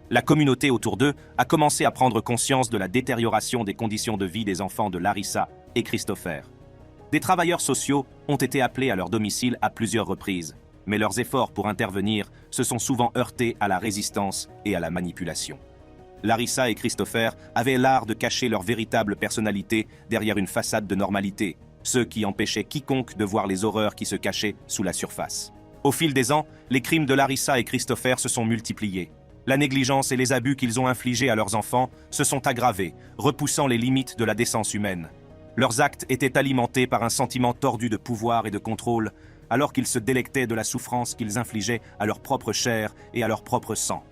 La communauté autour d'eux a commencé à prendre conscience de la détérioration des conditions de vie des enfants de Larissa et Christopher. Des travailleurs sociaux ont été appelés à leur domicile à plusieurs reprises, mais leurs efforts pour intervenir se sont souvent heurtés à la résistance et à la manipulation. Larissa et Christopher avaient l'art de cacher leur véritable personnalité derrière une façade de normalité, ce qui empêchait quiconque de voir les horreurs qui se cachaient sous la surface. Au fil des ans, les crimes de Larissa et Christopher se sont multipliés. La négligence et les abus qu'ils ont infligés à leurs enfants se sont aggravés, repoussant les limites de la décence humaine. Leurs actes étaient alimentés par un sentiment tordu de pouvoir et de contrôle, alors qu'ils se délectaient de la souffrance qu'ils infligeaient à leur propre chair et à leur propre sang.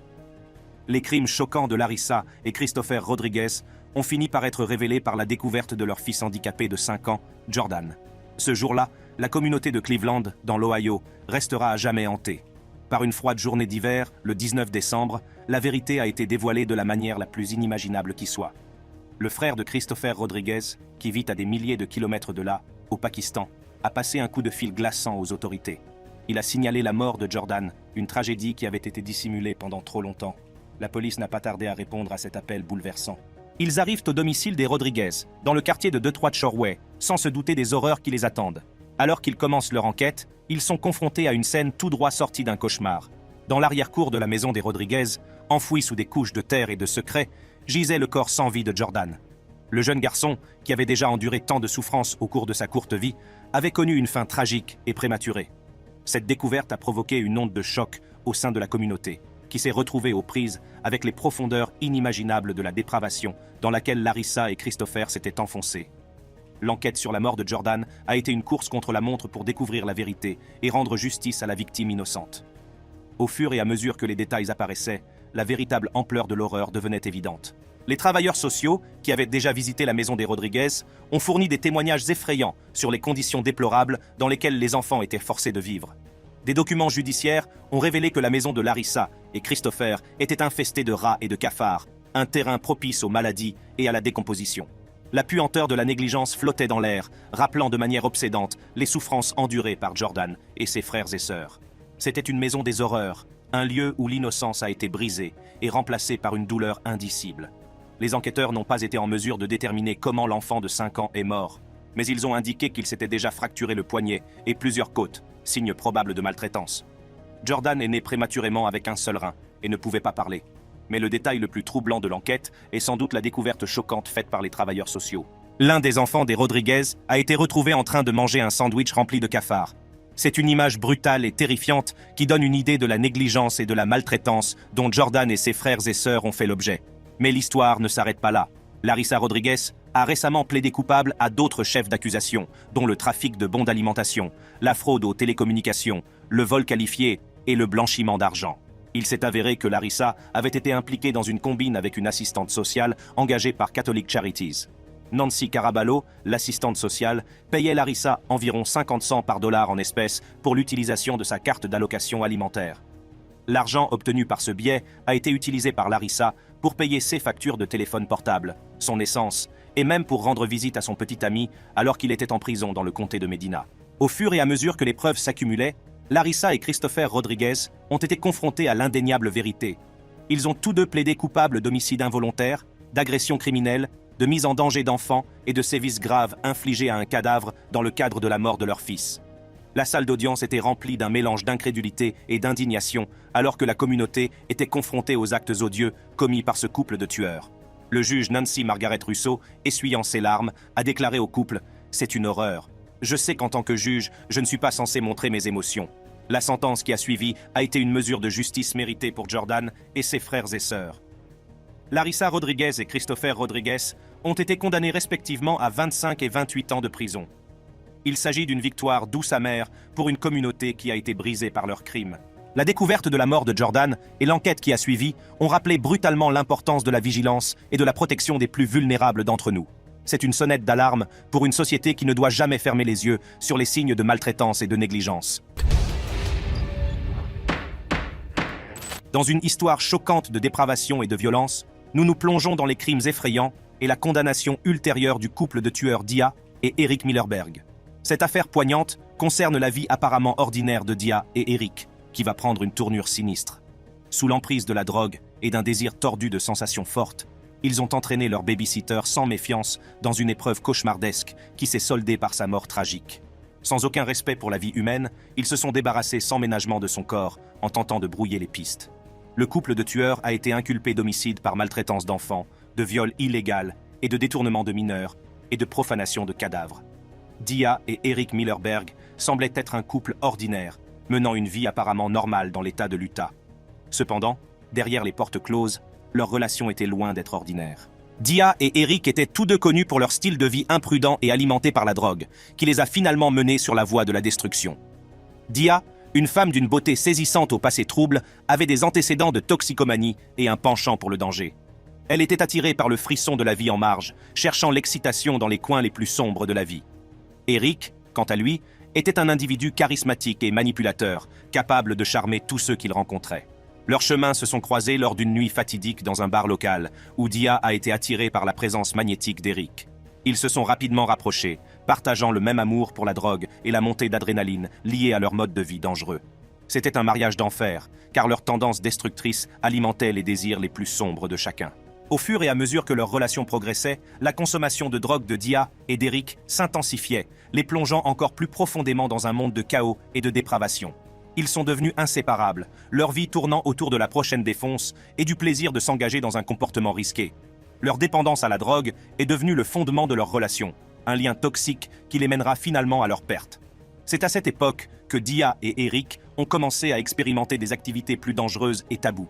Les crimes choquants de Larissa et Christopher Rodriguez ont fini par être révélés par la découverte de leur fils handicapé de 5 ans, Jordan. Ce jour-là, la communauté de Cleveland, dans l'Ohio, restera à jamais hantée. Par une froide journée d'hiver, le 19 décembre, la vérité a été dévoilée de la manière la plus inimaginable qui soit. Le frère de Christopher Rodriguez, qui vit à des milliers de kilomètres de là, au Pakistan, a passé un coup de fil glaçant aux autorités. Il a signalé la mort de Jordan, une tragédie qui avait été dissimulée pendant trop longtemps. La police n'a pas tardé à répondre à cet appel bouleversant. Ils arrivent au domicile des Rodriguez, dans le quartier de Detroit Shoreway, sans se douter des horreurs qui les attendent. Alors qu'ils commencent leur enquête, ils sont confrontés à une scène tout droit sortie d'un cauchemar. Dans l'arrière-cour de la maison des Rodriguez, enfoui sous des couches de terre et de secrets, gisait le corps sans vie de Jordan. Le jeune garçon, qui avait déjà enduré tant de souffrances au cours de sa courte vie, avait connu une fin tragique et prématurée. Cette découverte a provoqué une onde de choc au sein de la communauté, qui s'est retrouvée aux prises avec les profondeurs inimaginables de la dépravation dans laquelle Larissa et Christopher s'étaient enfoncés. L'enquête sur la mort de Jordan a été une course contre la montre pour découvrir la vérité et rendre justice à la victime innocente. Au fur et à mesure que les détails apparaissaient, la véritable ampleur de l'horreur devenait évidente. Les travailleurs sociaux, qui avaient déjà visité la maison des Rodriguez, ont fourni des témoignages effrayants sur les conditions déplorables dans lesquelles les enfants étaient forcés de vivre. Des documents judiciaires ont révélé que la maison de Larissa et Christopher était infestée de rats et de cafards, un terrain propice aux maladies et à la décomposition. La puanteur de la négligence flottait dans l'air, rappelant de manière obsédante les souffrances endurées par Jordan et ses frères et sœurs. C'était une maison des horreurs, un lieu où l'innocence a été brisée et remplacée par une douleur indicible. Les enquêteurs n'ont pas été en mesure de déterminer comment l'enfant de 5 ans est mort, mais ils ont indiqué qu'il s'était déjà fracturé le poignet et plusieurs côtes, signe probable de maltraitance. Jordan est né prématurément avec un seul rein et ne pouvait pas parler. Mais le détail le plus troublant de l'enquête est sans doute la découverte choquante faite par les travailleurs sociaux. L'un des enfants des Rodriguez a été retrouvé en train de manger un sandwich rempli de cafards. C'est une image brutale et terrifiante qui donne une idée de la négligence et de la maltraitance dont Jordan et ses frères et sœurs ont fait l'objet. Mais l'histoire ne s'arrête pas là. Larissa Rodriguez a récemment plaidé coupable à d'autres chefs d'accusation, dont le trafic de bons d'alimentation, la fraude aux télécommunications, le vol qualifié et le blanchiment d'argent. Il s'est avéré que Larissa avait été impliquée dans une combine avec une assistante sociale engagée par Catholic Charities. Nancy Caraballo, l'assistante sociale, payait Larissa environ 50 cents par dollar en espèces pour l'utilisation de sa carte d'allocation alimentaire. L'argent obtenu par ce biais a été utilisé par Larissa pour payer ses factures de téléphone portable, son essence, et même pour rendre visite à son petit ami alors qu'il était en prison dans le comté de Medina. Au fur et à mesure que les preuves s'accumulaient, Larissa et Christopher Rodriguez ont été confrontés à l'indéniable vérité. Ils ont tous deux plaidé coupables d'homicide involontaire, d'agression criminelle, de mise en danger d'enfants et de sévices graves infligés à un cadavre dans le cadre de la mort de leur fils. La salle d'audience était remplie d'un mélange d'incrédulité et d'indignation alors que la communauté était confrontée aux actes odieux commis par ce couple de tueurs. Le juge Nancy Margaret Russo, essuyant ses larmes, a déclaré au couple « C'est une horreur. Je sais qu'en tant que juge, je ne suis pas censé montrer mes émotions. La sentence qui a suivi a été une mesure de justice méritée pour Jordan et ses frères et sœurs. » Larissa Rodriguez et Christopher Rodriguez ont été condamnés respectivement à 25 et 28 ans de prison. Il s'agit d'une victoire douce amère pour une communauté qui a été brisée par leurs crimes. La découverte de la mort de Jordan et l'enquête qui a suivi ont rappelé brutalement l'importance de la vigilance et de la protection des plus vulnérables d'entre nous. C'est une sonnette d'alarme pour une société qui ne doit jamais fermer les yeux sur les signes de maltraitance et de négligence. Dans une histoire choquante de dépravation et de violence, nous nous plongeons dans les crimes effrayants et la condamnation ultérieure du couple de tueurs Dia et Eric Millerberg. Cette affaire poignante concerne la vie apparemment ordinaire de Dia et Eric, qui va prendre une tournure sinistre. Sous l'emprise de la drogue et d'un désir tordu de sensations fortes, ils ont entraîné leur baby-sitter sans méfiance dans une épreuve cauchemardesque qui s'est soldée par sa mort tragique. Sans aucun respect pour la vie humaine, ils se sont débarrassés sans ménagement de son corps en tentant de brouiller les pistes. Le couple de tueurs a été inculpé d'homicide par maltraitance d'enfants, de viol illégal et de détournement de mineurs et de profanation de cadavres. Dia et Eric Millerberg semblaient être un couple ordinaire, menant une vie apparemment normale dans l'État de l'Utah. Cependant, derrière les portes closes, leur relation était loin d'être ordinaire. Dia et Eric étaient tous deux connus pour leur style de vie imprudent et alimenté par la drogue, qui les a finalement menés sur la voie de la destruction. Dia, une femme d'une beauté saisissante au passé trouble, avait des antécédents de toxicomanie et un penchant pour le danger. Elle était attirée par le frisson de la vie en marge, cherchant l'excitation dans les coins les plus sombres de la vie. Eric, quant à lui, était un individu charismatique et manipulateur, capable de charmer tous ceux qu'il rencontrait. Leurs chemins se sont croisés lors d'une nuit fatidique dans un bar local, où Dia a été attirée par la présence magnétique d'Eric. Ils se sont rapidement rapprochés, partageant le même amour pour la drogue et la montée d'adrénaline liée à leur mode de vie dangereux. C'était un mariage d'enfer, car leur tendance destructrice alimentait les désirs les plus sombres de chacun. Au fur et à mesure que leur relation progressait, la consommation de drogue de Dia et d'Eric s'intensifiait, les plongeant encore plus profondément dans un monde de chaos et de dépravation. Ils sont devenus inséparables, leur vie tournant autour de la prochaine défonce et du plaisir de s'engager dans un comportement risqué. Leur dépendance à la drogue est devenue le fondement de leur relation, un lien toxique qui les mènera finalement à leur perte. C'est à cette époque que Dia et Eric ont commencé à expérimenter des activités plus dangereuses et tabous.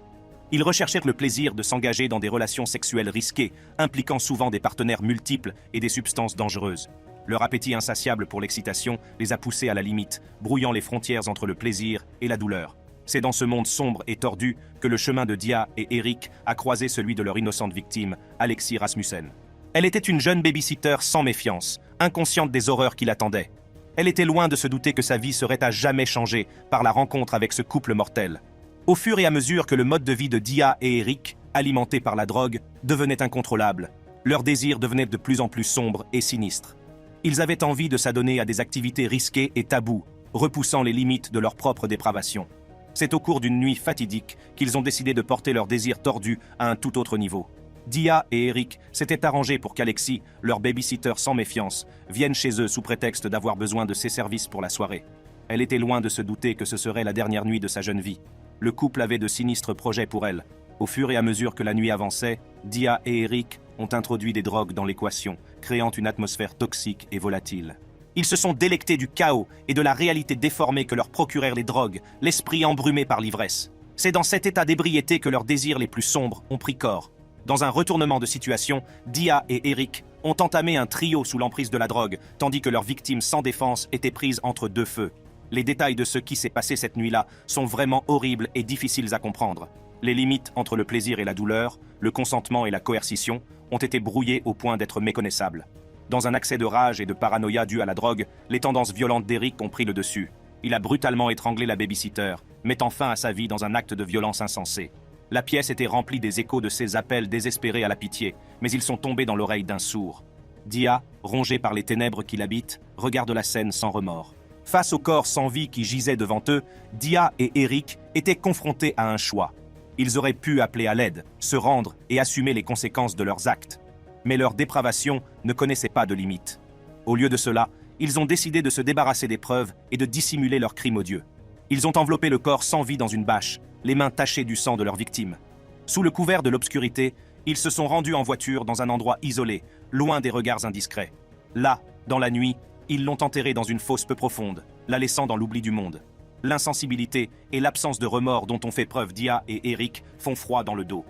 Ils recherchèrent le plaisir de s'engager dans des relations sexuelles risquées, impliquant souvent des partenaires multiples et des substances dangereuses. Leur appétit insatiable pour l'excitation les a poussés à la limite, brouillant les frontières entre le plaisir et la douleur. C'est dans ce monde sombre et tordu que le chemin de Dia et Eric a croisé celui de leur innocente victime, Alexis Rasmussen. Elle était une jeune babysitter sans méfiance, inconsciente des horreurs qui l'attendaient. Elle était loin de se douter que sa vie serait à jamais changée par la rencontre avec ce couple mortel. Au fur et à mesure que le mode de vie de Dia et Eric, alimenté par la drogue, devenait incontrôlable, leurs désirs devenaient de plus en plus sombres et sinistres. Ils avaient envie de s'adonner à des activités risquées et tabous, repoussant les limites de leur propre dépravation. C'est au cours d'une nuit fatidique qu'ils ont décidé de porter leurs désirs tordus à un tout autre niveau. Dia et Eric s'étaient arrangés pour qu'Alexis, leur babysitter sans méfiance, vienne chez eux sous prétexte d'avoir besoin de ses services pour la soirée. Elle était loin de se douter que ce serait la dernière nuit de sa jeune vie. Le couple avait de sinistres projets pour elle. Au fur et à mesure que la nuit avançait, Dia et Eric ont introduit des drogues dans l'équation, créant une atmosphère toxique et volatile. Ils se sont délectés du chaos et de la réalité déformée que leur procurèrent les drogues, l'esprit embrumé par l'ivresse. C'est dans cet état d'ébriété que leurs désirs les plus sombres ont pris corps. Dans un retournement de situation, Dia et Eric ont entamé un trio sous l'emprise de la drogue, tandis que leurs victimes sans défense étaient prises entre deux feux. Les détails de ce qui s'est passé cette nuit-là sont vraiment horribles et difficiles à comprendre. Les limites entre le plaisir et la douleur, le consentement et la coercition ont été brouillées au point d'être méconnaissables. Dans un accès de rage et de paranoïa dû à la drogue, les tendances violentes d'Eric ont pris le dessus. Il a brutalement étranglé la babysitter, mettant fin à sa vie dans un acte de violence insensé. La pièce était remplie des échos de ses appels désespérés à la pitié, mais ils sont tombés dans l'oreille d'un sourd. Dia, rongé par les ténèbres qui l'habitent, regarde la scène sans remords. Face au corps sans vie qui gisait devant eux, Dia et Eric étaient confrontés à un choix. Ils auraient pu appeler à l'aide, se rendre et assumer les conséquences de leurs actes. Mais leur dépravation ne connaissait pas de limites. Au lieu de cela, ils ont décidé de se débarrasser des preuves et de dissimuler leur crime odieux. Ils ont enveloppé le corps sans vie dans une bâche, les mains tachées du sang de leurs victimes. Sous le couvert de l'obscurité, ils se sont rendus en voiture dans un endroit isolé, loin des regards indiscrets. Là, dans la nuit, ils l'ont enterré dans une fosse peu profonde, la laissant dans l'oubli du monde. L'insensibilité et l'absence de remords dont ont fait preuve Dia et Eric font froid dans le dos.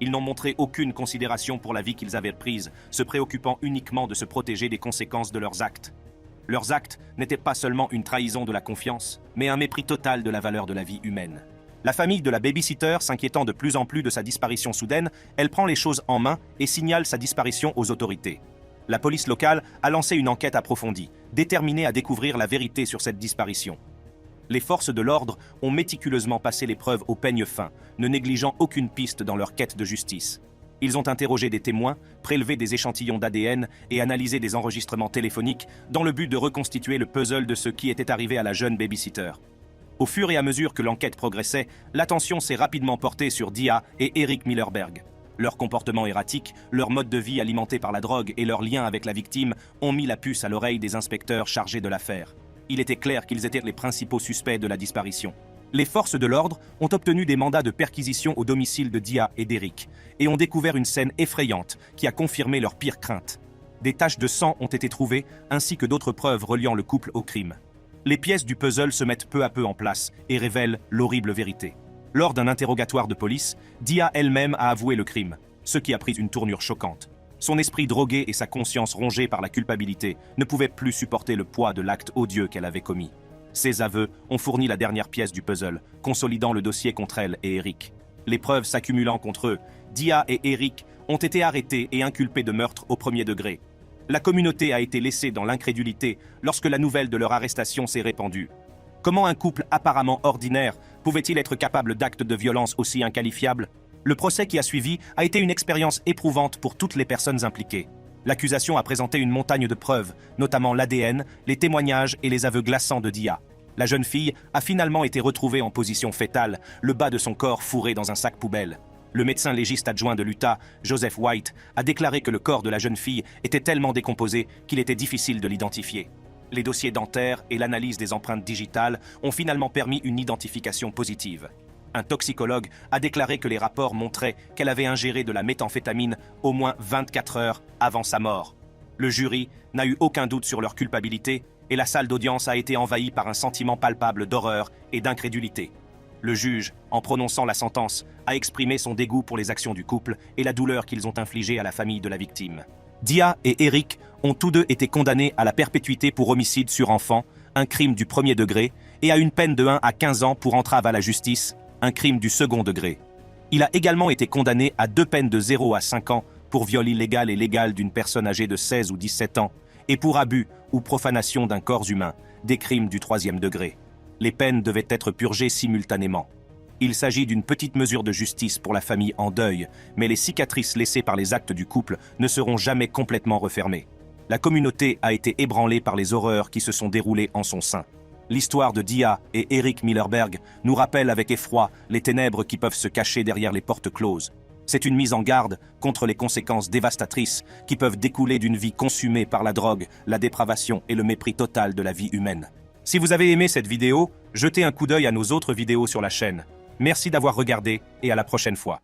Ils n'ont montré aucune considération pour la vie qu'ils avaient prise, se préoccupant uniquement de se protéger des conséquences de leurs actes. Leurs actes n'étaient pas seulement une trahison de la confiance, mais un mépris total de la valeur de la vie humaine. La famille de la babysitter, s'inquiétant de plus en plus de sa disparition soudaine, elle prend les choses en main et signale sa disparition aux autorités. La police locale a lancé une enquête approfondie, déterminée à découvrir la vérité sur cette disparition. Les forces de l'ordre ont méticuleusement passé les preuves au peigne fin, ne négligeant aucune piste dans leur quête de justice. Ils ont interrogé des témoins, prélevé des échantillons d'ADN et analysé des enregistrements téléphoniques dans le but de reconstituer le puzzle de ce qui était arrivé à la jeune babysitter. Au fur et à mesure que l'enquête progressait, l'attention s'est rapidement portée sur Dia et Eric Millerberg. Leur comportement erratique, leur mode de vie alimenté par la drogue et leur lien avec la victime ont mis la puce à l'oreille des inspecteurs chargés de l'affaire. Il était clair qu'ils étaient les principaux suspects de la disparition. Les forces de l'ordre ont obtenu des mandats de perquisition au domicile de Dia et d'Eric et ont découvert une scène effrayante qui a confirmé leurs pires craintes. Des taches de sang ont été trouvées ainsi que d'autres preuves reliant le couple au crime. Les pièces du puzzle se mettent peu à peu en place et révèlent l'horrible vérité. Lors d'un interrogatoire de police, Dia elle-même a avoué le crime, ce qui a pris une tournure choquante. Son esprit drogué et sa conscience rongée par la culpabilité ne pouvaient plus supporter le poids de l'acte odieux qu'elle avait commis. Ces aveux ont fourni la dernière pièce du puzzle, consolidant le dossier contre elle et Eric. Les preuves s'accumulant contre eux, Dia et Eric ont été arrêtés et inculpés de meurtre au premier degré. La communauté a été laissée dans l'incrédulité lorsque la nouvelle de leur arrestation s'est répandue. Comment un couple apparemment ordinaire pouvait-il être capable d'actes de violence aussi inqualifiables ? Le procès qui a suivi a été une expérience éprouvante pour toutes les personnes impliquées. L'accusation a présenté une montagne de preuves, notamment l'ADN, les témoignages et les aveux glaçants de Dia. La jeune fille a finalement été retrouvée en position fétale, le bas de son corps fourré dans un sac poubelle. Le médecin légiste adjoint de l'Utah, Joseph White, a déclaré que le corps de la jeune fille était tellement décomposé qu'il était difficile de l'identifier. Les dossiers dentaires et l'analyse des empreintes digitales ont finalement permis une identification positive. Un toxicologue a déclaré que les rapports montraient qu'elle avait ingéré de la méthamphétamine au moins 24 heures avant sa mort. Le jury n'a eu aucun doute sur leur culpabilité et la salle d'audience a été envahie par un sentiment palpable d'horreur et d'incrédulité. Le juge, en prononçant la sentence, a exprimé son dégoût pour les actions du couple et la douleur qu'ils ont infligée à la famille de la victime. Dia et Eric ont tous deux été condamnés à la perpétuité pour homicide sur enfant, un crime du premier degré, et à une peine de 1 à 15 ans pour entrave à la justice, un crime du second degré. Il a également été condamné à 2 peines de 0 à 5 ans pour viol illégal et légal d'une personne âgée de 16 ou 17 ans, et pour abus ou profanation d'un corps humain, des crimes du troisième degré. Les peines devaient être purgées simultanément. Il s'agit d'une petite mesure de justice pour la famille en deuil, mais les cicatrices laissées par les actes du couple ne seront jamais complètement refermées. La communauté a été ébranlée par les horreurs qui se sont déroulées en son sein. L'histoire de Dia et Eric Millerberg nous rappelle avec effroi les ténèbres qui peuvent se cacher derrière les portes closes. C'est une mise en garde contre les conséquences dévastatrices qui peuvent découler d'une vie consumée par la drogue, la dépravation et le mépris total de la vie humaine. Si vous avez aimé cette vidéo, jetez un coup d'œil à nos autres vidéos sur la chaîne. Merci d'avoir regardé et à la prochaine fois.